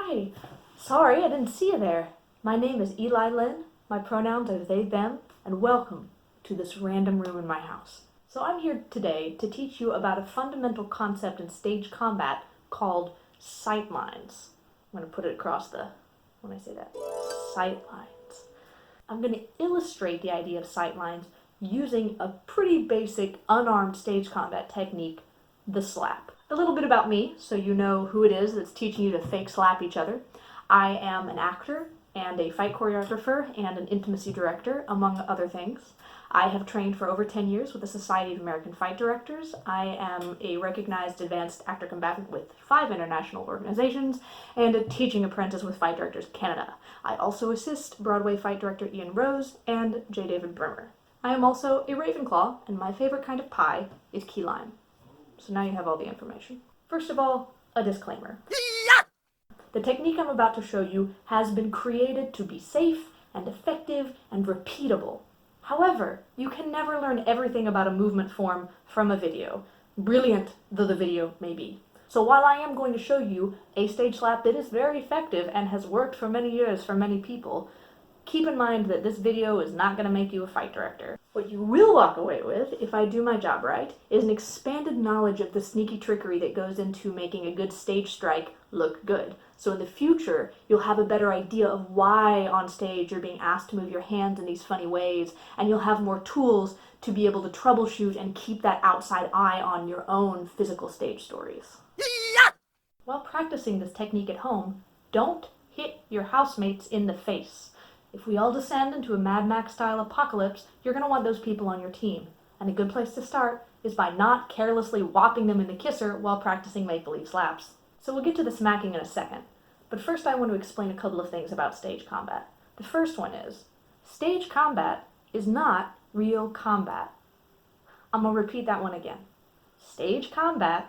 Hi. Sorry, I didn't see you there. My name is Eli Lynn. My pronouns are they, them, and welcome to this random room in my house. So I'm here today to teach you about a fundamental concept in stage combat called sightlines. I'm going to put it across when I say that, sightlines. I'm going to illustrate the idea of sightlines using a pretty basic unarmed stage combat technique, the slap. A little bit about me, so you know who it is that's teaching you to fake slap each other. I am an actor and a fight choreographer and an intimacy director, among other things. I have trained for over 10 years with the Society of American Fight Directors. I am a recognized advanced actor combatant with 5 international organizations and a teaching apprentice with Fight Directors Canada. I also assist Broadway fight director Ian Rose and J. David Brimmer. I am also a Ravenclaw, and my favorite kind of pie is key lime. So now you have all the information. First of all, a disclaimer. The technique I'm about to show you has been created to be safe and effective and repeatable. However, you can never learn everything about a movement form from a video, brilliant though the video may be. So while I am going to show you a stage slap that is very effective and has worked for many years for many people, keep in mind that this video is not going to make you a fight director. What you will walk away with, if I do my job right, is an expanded knowledge of the sneaky trickery that goes into making a good stage strike look good. So in the future, you'll have a better idea of why on stage you're being asked to move your hands in these funny ways, and you'll have more tools to be able to troubleshoot and keep that outside eye on your own physical stage stories. While practicing this technique at home, don't hit your housemates in the face. If we all descend into a Mad Max-style apocalypse, you're going to want those people on your team. And a good place to start is by not carelessly whopping them in the kisser while practicing make-believe slaps. So we'll get to the smacking in a second. But first I want to explain a couple of things about stage combat. The first one is, stage combat is not real combat. I'm going to repeat that one again. Stage combat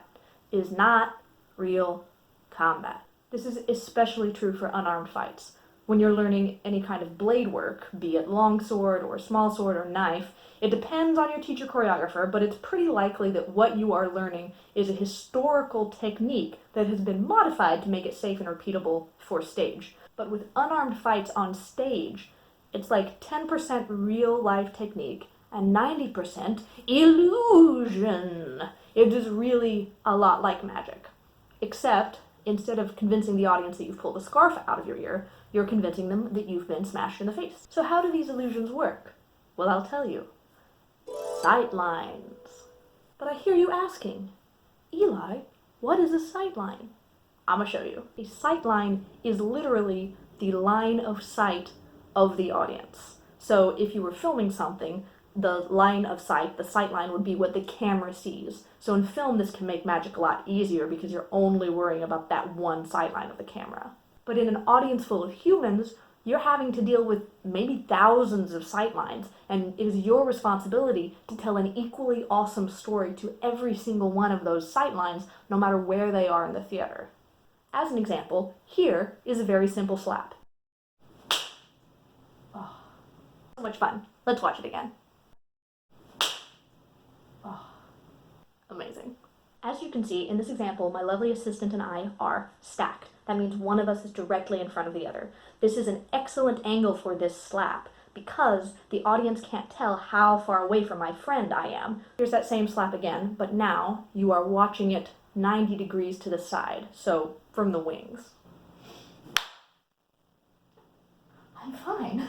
is not real combat. This is especially true for unarmed fights. When you're learning any kind of blade work, be it longsword or small sword or knife, it depends on your teacher choreographer, but it's pretty likely that what you are learning is a historical technique that has been modified to make it safe and repeatable for stage. But with unarmed fights on stage, it's like 10% real life technique and 90% illusion. It is really a lot like magic. Except, instead of convincing the audience that you've pulled a scarf out of your ear, you're convincing them that you've been smashed in the face. So how do these illusions work? Well, I'll tell you. Sightlines. But I hear you asking, Eli, what is a sightline? I'm gonna show you. A sightline is literally the line of sight of the audience. So if you were filming something, the line of sight, the sightline, would be what the camera sees. So in film, this can make magic a lot easier because you're only worrying about that one sightline of the camera. But in an audience full of humans, you're having to deal with maybe thousands of sightlines, and it is your responsibility to tell an equally awesome story to every single one of those sightlines, no matter where they are in the theater. As an example, here is a very simple slap. Oh, so much fun. Let's watch it again. Oh, amazing. As you can see, in this example, my lovely assistant and I are stacked. That means one of us is directly in front of the other. This is an excellent angle for this slap because the audience can't tell how far away from my friend I am. Here's that same slap again, but now you are watching it 90 degrees to the side, so from the wings. I'm fine.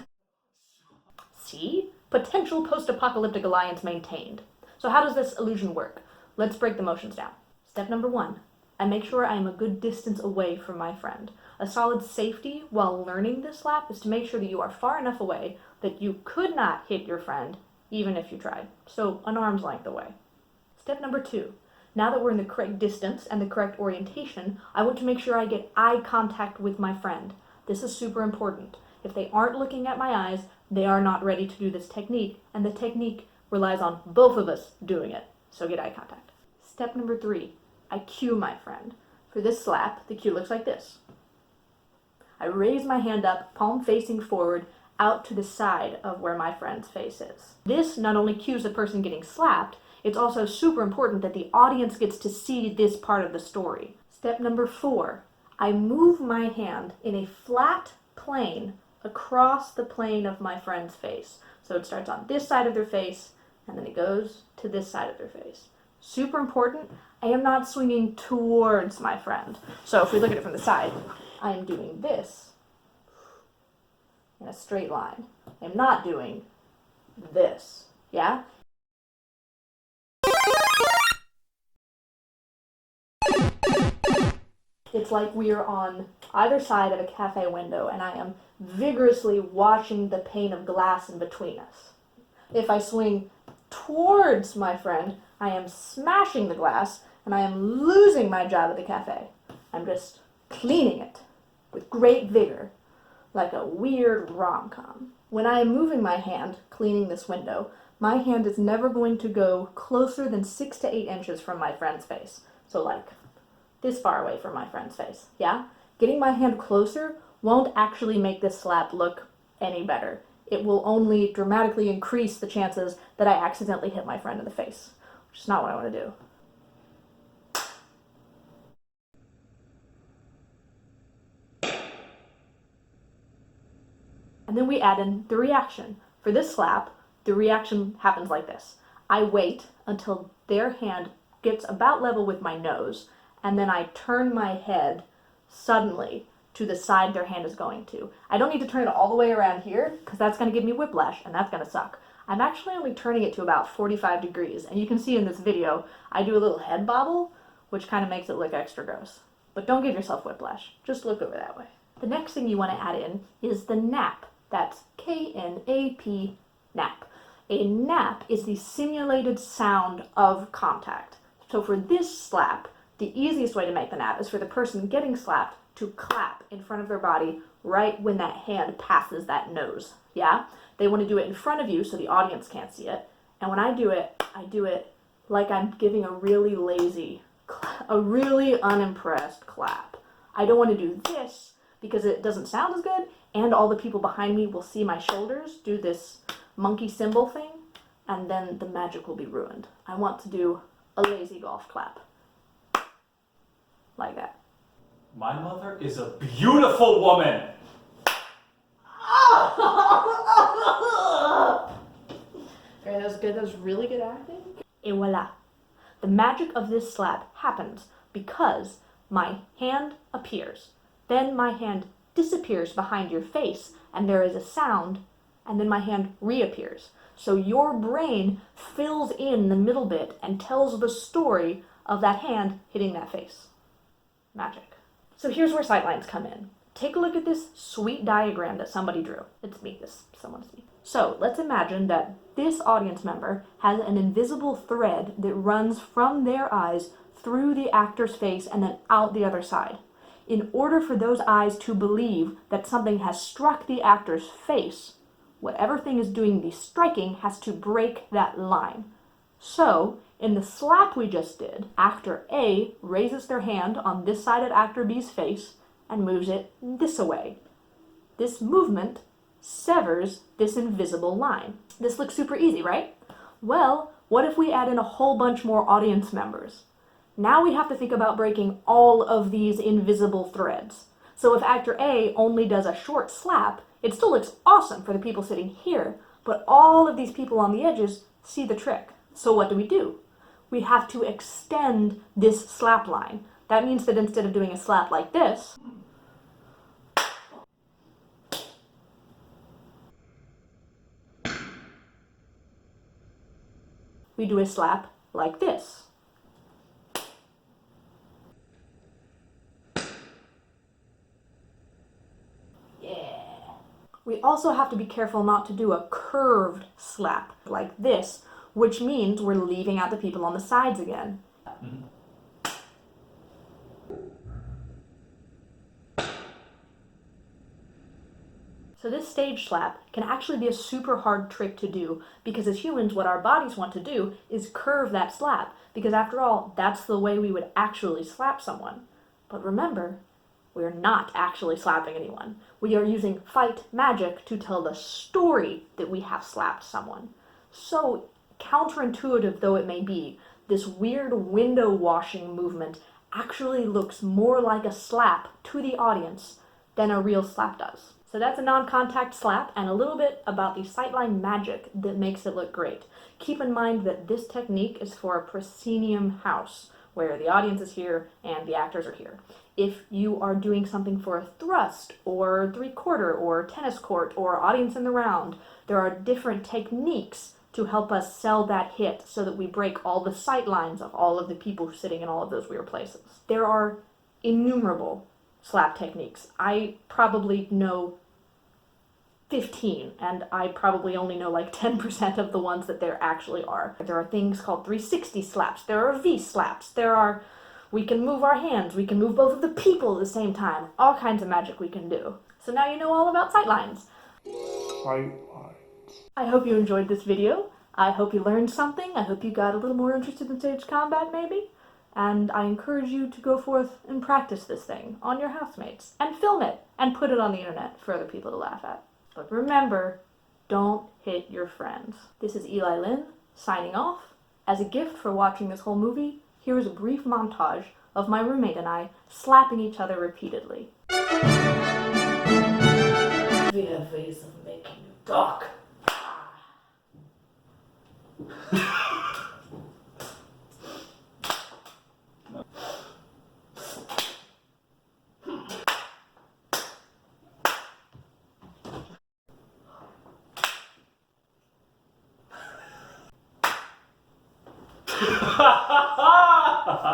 See? Potential post-apocalyptic alliance maintained. So how does this illusion work? Let's break the motions down. Step number 1. I make sure I am a good distance away from my friend. A solid safety while learning this slap is to make sure that you are far enough away that you could not hit your friend, even if you tried. So an arm's length away. Step number 2. Now that we're in the correct distance and the correct orientation, I want to make sure I get eye contact with my friend. This is super important. If they aren't looking at my eyes, they are not ready to do this technique, and the technique relies on both of us doing it. So get eye contact. Step number 3. I cue my friend. For this slap, the cue looks like this. I raise my hand up, palm facing forward, out to the side of where my friend's face is. This not only cues the person getting slapped, it's also super important that the audience gets to see this part of the story. Step number 4. I move my hand in a flat plane across the plane of my friend's face. So it starts on this side of their face, and then it goes to this side of their face. Super important, I am not swinging towards my friend. So if we look at it from the side, I am doing this in a straight line. I'm not doing this, yeah? It's like we are on either side of a cafe window and I am vigorously washing the pane of glass in between us. If I swing towards my friend, I am smashing the glass and I am losing my job at the cafe. I'm just cleaning it with great vigor, like a weird rom-com. When I am moving my hand, cleaning this window, my hand is never going to go closer than 6 to 8 inches from my friend's face. So like this far away from my friend's face, yeah? Getting my hand closer won't actually make this slap look any better. It will only dramatically increase the chances that I accidentally hit my friend in the face, which is not what I want to do. And then we add in the reaction. For this slap, the reaction happens like this. I wait until their hand gets about level with my nose, and then I turn my head suddenly to the side their hand is going to. I don't need to turn it all the way around here, because that's going to give me whiplash, and that's going to suck. I'm actually only turning it to about 45 degrees, and you can see in this video, I do a little head bobble, which kind of makes it look extra gross. But don't give yourself whiplash. Just look over that way. The next thing you want to add in is the nap. That's K-N-A-P, nap. A nap is the simulated sound of contact. So for this slap, the easiest way to make the nap is for the person getting slapped to clap in front of their body right when that hand passes that nose, yeah? They want to do it in front of you so the audience can't see it. And when I do it like I'm giving a really lazy, a really unimpressed clap. I don't want to do this because it doesn't sound as good, and all the people behind me will see my shoulders do this monkey cymbal thing, and then the magic will be ruined. I want to do a lazy golf clap. Like that. My mother is a beautiful woman! Okay, that was good. That was really good acting. Et voila. The magic of this slap happens because my hand appears. Then my hand disappears behind your face, and there is a sound, and then my hand reappears. So your brain fills in the middle bit and tells the story of that hand hitting that face. Magic. So here's where sightlines come in. Take a look at this sweet diagram that somebody drew. It's me, someone's me. So let's imagine that this audience member has an invisible thread that runs from their eyes through the actor's face and then out the other side. In order for those eyes to believe that something has struck the actor's face, whatever thing is doing the striking has to break that line. So, in the slap we just did, actor A raises their hand on this side of actor B's face and moves it this way. This movement severs this invisible line. This looks super easy, right? Well, what if we add in a whole bunch more audience members? Now we have to think about breaking all of these invisible threads. So if actor A only does a short slap, it still looks awesome for the people sitting here, but all of these people on the edges see the trick. So what do? We have to extend this slap line. That means that instead of doing a slap like this, we do a slap like this. We also have to be careful not to do a curved slap like this, which means we're leaving out the people on the sides again. So this stage slap can actually be a super hard trick to do because as humans, what our bodies want to do is curve that slap because after all, that's the way we would actually slap someone. But remember, we're not actually slapping anyone. We are using fight magic to tell the story that we have slapped someone. So counterintuitive though it may be, this weird window washing movement actually looks more like a slap to the audience than a real slap does. So that's a non-contact slap, and a little bit about the sightline magic that makes it look great. Keep in mind that this technique is for a proscenium house, where the audience is here and the actors are here. If you are doing something for a thrust, or three-quarter, or tennis court, or audience in the round, there are different techniques to help us sell that hit so that we break all the sight lines of all of the people sitting in all of those weird places. There are innumerable slap techniques. I probably know 15, and I probably only know like 10% of the ones that there actually are. There are things called 360 slaps, there are V slaps, we can move our hands, we can move both of the people at the same time, all kinds of magic we can do. So now you know all about sightlines. I hope you enjoyed this video. I hope you learned something. I hope you got a little more interested in stage combat, maybe. And I encourage you to go forth and practice this thing on your housemates, and film it, and put it on the internet for other people to laugh at. But remember, don't hit your friends. This is Eli Lynn, signing off. As a gift for watching this whole movie, here is a brief montage of my roommate and I slapping each other repeatedly. We have ways of making you talk.